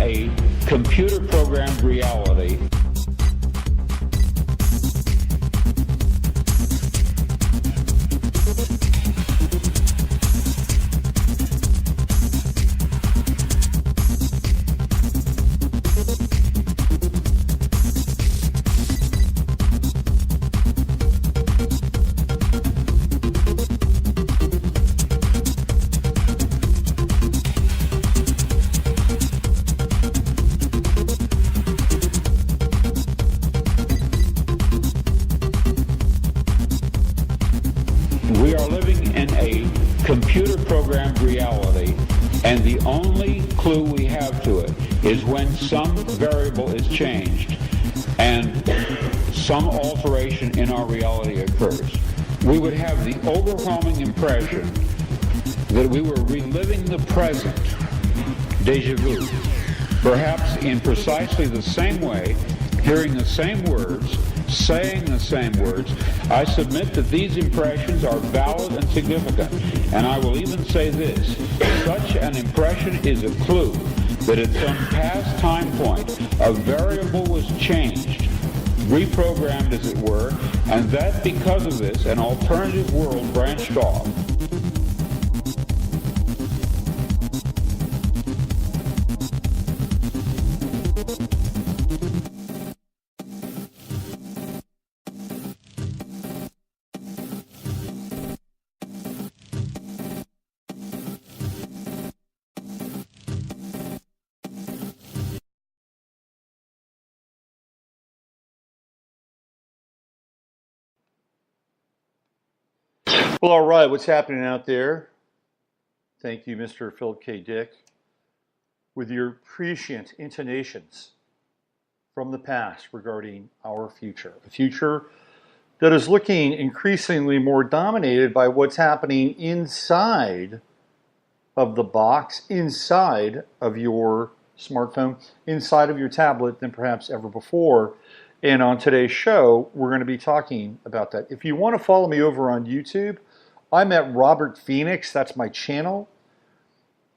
a computer-programmed reality. We are living in a computer-programmed reality, and the only clue we have to it is when some variable is changed and some alteration in our reality occurs. We would have the overwhelming impression that we were reliving the present, déjà vu, perhaps in precisely the same way, hearing the same words, saying the same words. I submit that these impressions are valid and significant, and I will even say this: such an impression is a clue that at some past time point a variable was changed, reprogrammed as it were, and that because of this an alternative world branched off. Well, all right, what's happening out there? Thank you, Mr. Philip K. Dick, with your prescient intonations from the past regarding our future. A future that is looking increasingly more dominated by what's happening inside of the box, inside of your smartphone, inside of your tablet than perhaps ever before. And on today's show, we're going to be talking about that. If you want to follow me over on YouTube, I'm at Robert Phoenix. That's my channel.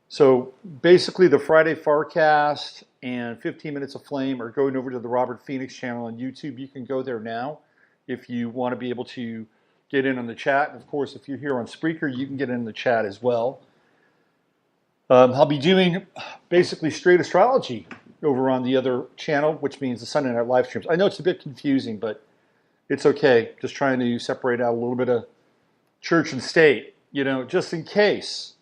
So basically the Friday FARcast and 15 Minutes of Flame are going over to the Robert Phoenix channel on YouTube. You can go there now if you want to be able to get in on the chat. And of course, if you're here on Spreaker, you can get in the chat as well. I'll be doing basically straight astrology over on the other channel, which means the Sunday night live streams. I know it's a bit confusing, but it's okay. Just trying to separate out a little bit of church and state, you know, just in case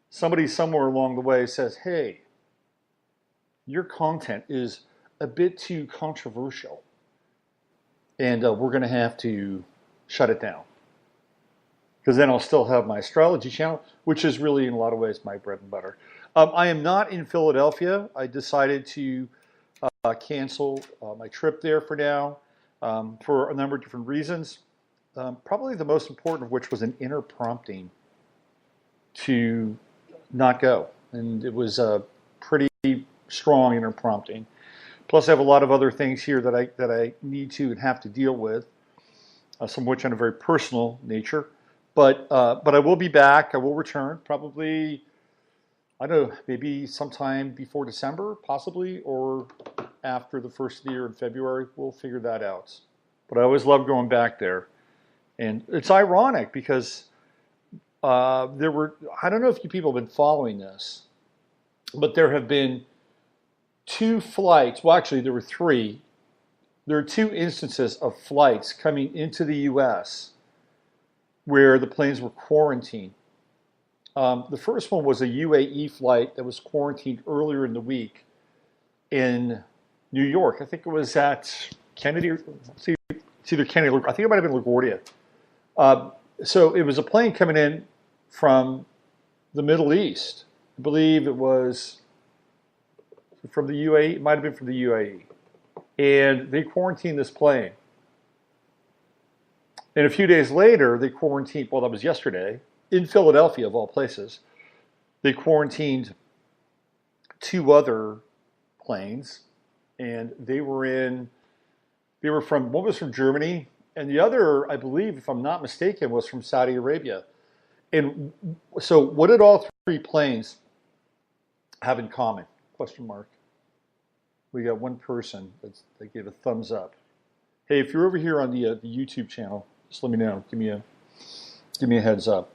somebody somewhere along the way says, hey, your content is a bit too controversial, and we're going to have to shut it down. Because then I'll still have my astrology channel, which is really, in a lot of ways, my bread and butter. I am not in Philadelphia. I decided to cancel my trip there for now for a number of different reasons. Probably the most important of which was an inner prompting to not go. And it was a pretty strong inner prompting. Plus I have a lot of other things here that I need to and have to deal with, some of which on a very personal nature. But I will be back. I will return probably, I don't know, maybe sometime before December, possibly, or after the first of the year in February. We'll figure that out. But I always love going back there. And it's ironic because there were, I don't know if you people have been following this, but there have been 2 flights, well actually there were 3. There are 2 instances of flights coming into the U.S. where the planes were quarantined. The first one was a UAE flight that was quarantined earlier in the week in New York. I think it was at Kennedy, it's either Kennedy, I think it might have been LaGuardia. So it was a plane coming in from the Middle East. I believe it was from the UAE, it might have been from the UAE. And they quarantined this plane. And a few days later, they quarantined, well, that was yesterday, in Philadelphia, of all places, they quarantined 2 other planes. And they were from, one was from Germany, and the other, I believe, if I'm not mistaken, was from Saudi Arabia. And so what did all 3 planes have in common? Question mark. We got one person that gave a thumbs up. Hey, if you're over here on the YouTube channel, just let me know. Give me a heads up.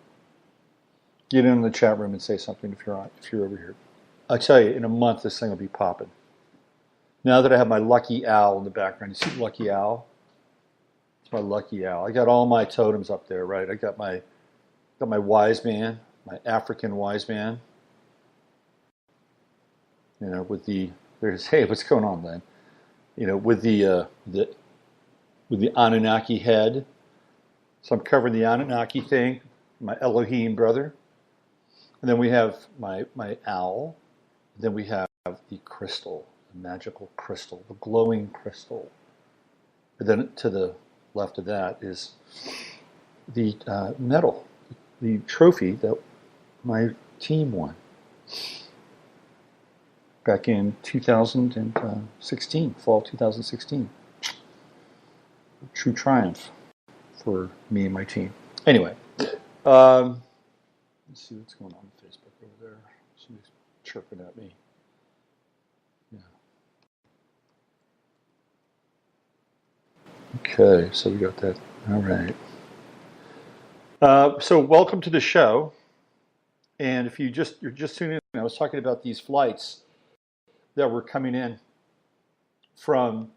Get in the chat room and say something if you're over here. I'll tell you, in a month this thing will be popping. Now that I have my lucky owl in the background, you see the lucky owl? It's my lucky owl. I got all my totems up there, right? I got my wise man, my African wise man. You know, with hey, what's going on, Len? You know, with the Anunnaki head. So I'm covering the Anunnaki thing, my Elohim brother. And then we have my owl. Then we have the crystal, the magical crystal, the glowing crystal. And then to the left of that is the medal, the trophy that my team won back in 2016, fall 2016. True triumph for me and my team. Anyway, let's see what's going on Facebook over there. Somebody's chirping at me. Yeah. Okay, so we got that. All right. So welcome to the show. And if you're just tuning in, I was talking about these flights that were coming in from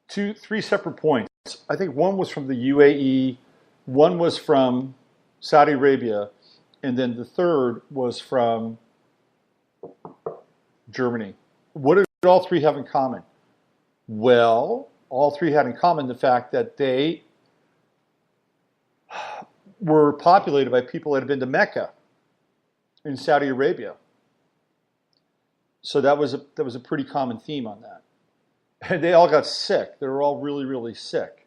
three separate points. I think one was from the UAE, one was from Saudi Arabia, and then the third was from Germany. What did all three have in common? Well, all three had in common the fact that they were populated by people that had been to Mecca in Saudi Arabia. So that was a pretty common theme on that. And they all got sick. They were all really, really sick.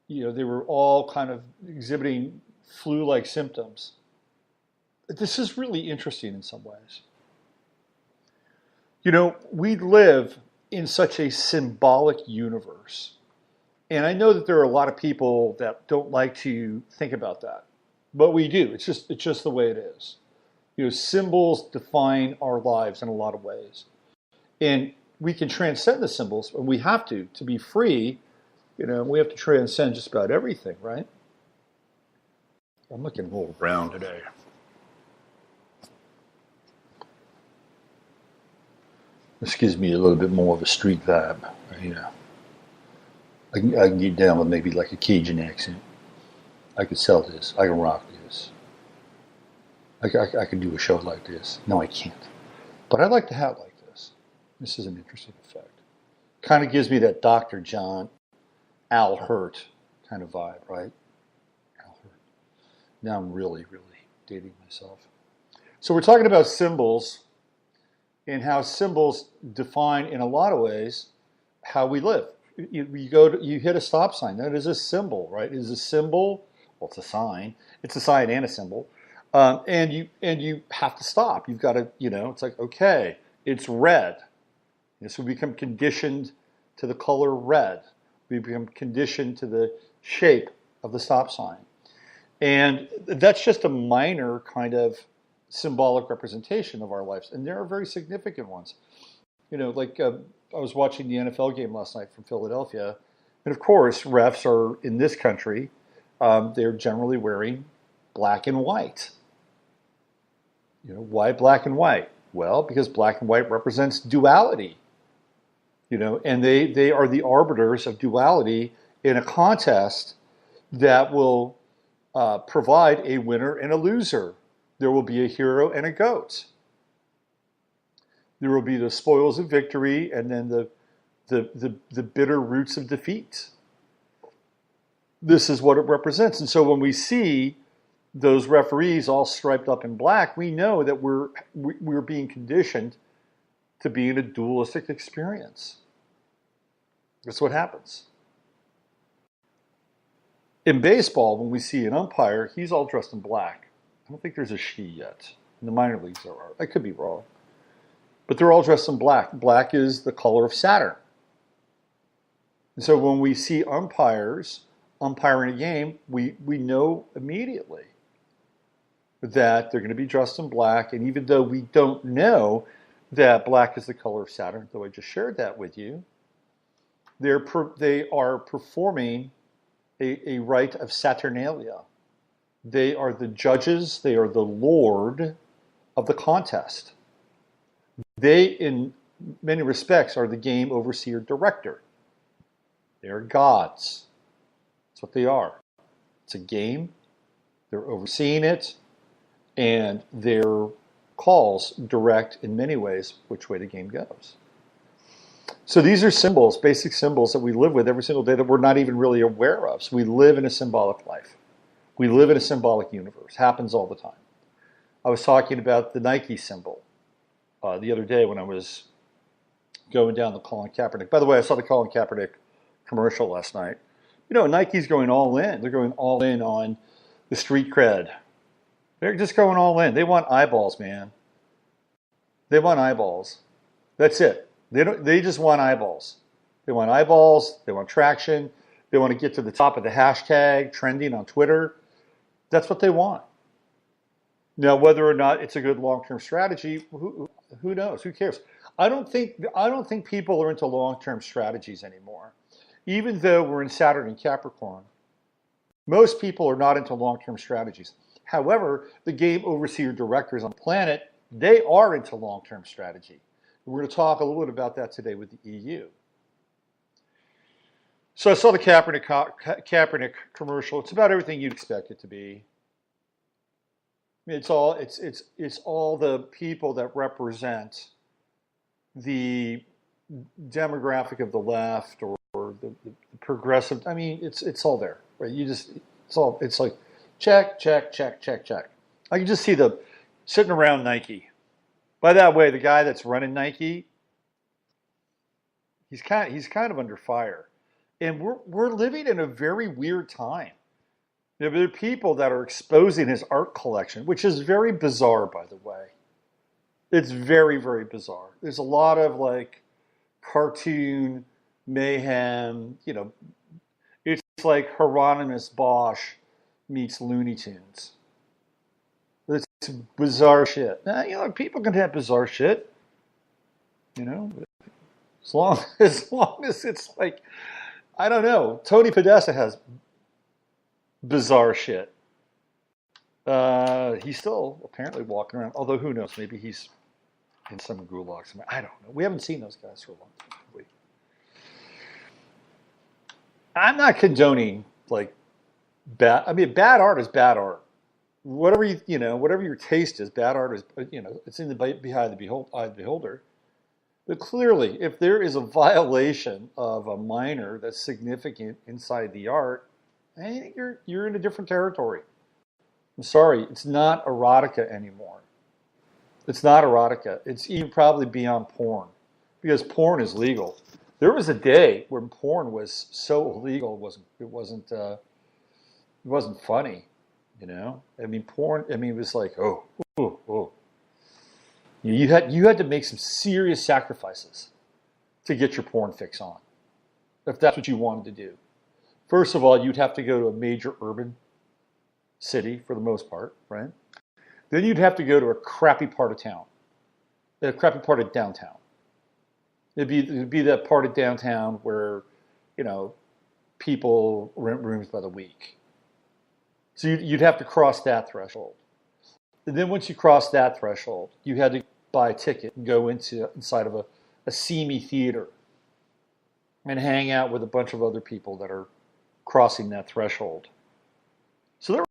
You know, they were all kind of exhibiting flu-like symptoms. This is really interesting in some ways. You know, we live in such a symbolic universe. And I know that there are a lot of people that don't like to think about that. But we do. It's just the way it is. You know, symbols define our lives in a lot of ways. And we can transcend the symbols, and we have to be free. You know, we have to transcend just about everything, right? I'm looking a little brown today. This gives me a little bit more of a street vibe. You know, I can get down with maybe like a Cajun accent. I could sell this. I can rock this. I can do a show like this. No, I can't. But I'd like to have like this. This is an interesting effect. Kind of gives me that Dr. John Al Hurt kind of vibe, right? Al Hurt. Now I'm really, really dating myself. So we're talking about symbols and how symbols define, in a lot of ways, how we live. You hit a stop sign. That is a symbol, right? It is a symbol. Well, it's a sign. It's a sign and a symbol. And you have to stop. You've got to, it's like, okay, it's red. So we become conditioned to the color red. We become conditioned to the shape of the stop sign. And that's just a minor kind of symbolic representation of our lives. And there are very significant ones. I was watching the NFL game last night from Philadelphia. And of course, refs are, in this country, they're generally wearing black and white. Why black and white? Well, because black and white represents duality. And they are the arbiters of duality in a contest that will provide a winner and a loser. There will be a hero and a goat. There will be the spoils of victory and then the bitter roots of defeat. This is what it represents. And so when we see those referees all striped up in black, we know that we're being conditioned to be in a dualistic experience. That's what happens. In baseball, when we see an umpire, he's all dressed in black. I don't think there's a she yet. In the minor leagues there are. I could be wrong. But they're all dressed in black. Black is the color of Saturn. And so when we see umpires umpiring a game, we know immediately that they're going to be dressed in black. And even though we don't know that black is the color of Saturn, though I just shared that with you. They are performing a rite of Saturnalia. They are the judges. They are the lord of the contest. They, in many respects, are the game overseer director. They are gods. That's what they are. It's a game. They're overseeing it, and their calls direct, in many ways, which way the game goes. So these are symbols, basic symbols that we live with every single day that we're not even really aware of. So we live in a symbolic life. We live in a symbolic universe. Happens all the time. I was talking about the Nike symbol the other day when I was going down the Colin Kaepernick. By the way, I saw the Colin Kaepernick commercial last night. You know, Nike's going all in. They're going all in on the street cred. They're just going all in. They want eyeballs, man. They want eyeballs. That's it. They just want eyeballs. They want eyeballs. They want traction. They want to get to the top of the hashtag trending on Twitter. That's what they want. Now, whether or not it's a good long-term strategy, who knows? Who cares? I don't think people are into long-term strategies anymore. Even though we're in Saturn and Capricorn, most people are not into long-term strategies. However, the game overseer directors on the planet, they are into long-term strategy. We're going to talk a little bit about that today with the EU. So I saw the Kaepernick commercial. It's about everything you'd expect it to be. It's all the people that represent the demographic of the left or the progressive. I mean, it's all there, right? It's like check, check, check, check, check. I can just see the sitting around Nike. By that way, the guy that's running Nike, he's kind of under fire, and we're living in a very weird time. There are people that are exposing his art collection, which is very bizarre, by the way. It's very, very bizarre. There's a lot of like cartoon mayhem. You know, it's like Hieronymus Bosch meets Looney Tunes. It's bizarre shit. Now, you know, people can have bizarre shit. You know, as long as it's like, I don't know. Tony Podesta has bizarre shit. He's still apparently walking around, although who knows, maybe he's in some gulag somewhere. I don't know. We haven't seen those guys for a long time. I'm not condoning like bad. I mean, bad art is bad art. Whatever whatever your taste is, bad art is, it's in the behind the eye of the beholder. But clearly, if there is a violation of a minor that's significant inside the art, I think you're in a different territory. I'm sorry, it's not erotica anymore. It's not erotica. It's even probably beyond porn, because porn is legal. There was a day when porn was so illegal it wasn't funny, you know. I mean, porn. I mean, it was like oh. You had to make some serious sacrifices to get your porn fix on, if that's what you wanted to do. First of all, you'd have to go to a major urban city for the most part, right? Then you'd have to go to a crappy part of town, a crappy part of downtown. It'd be that part of downtown where, people rent rooms by the week. So you'd have to cross that threshold. And then once you cross that threshold, you had to buy a ticket and go inside of a seamy theater and hang out with a bunch of other people that are crossing that threshold. So there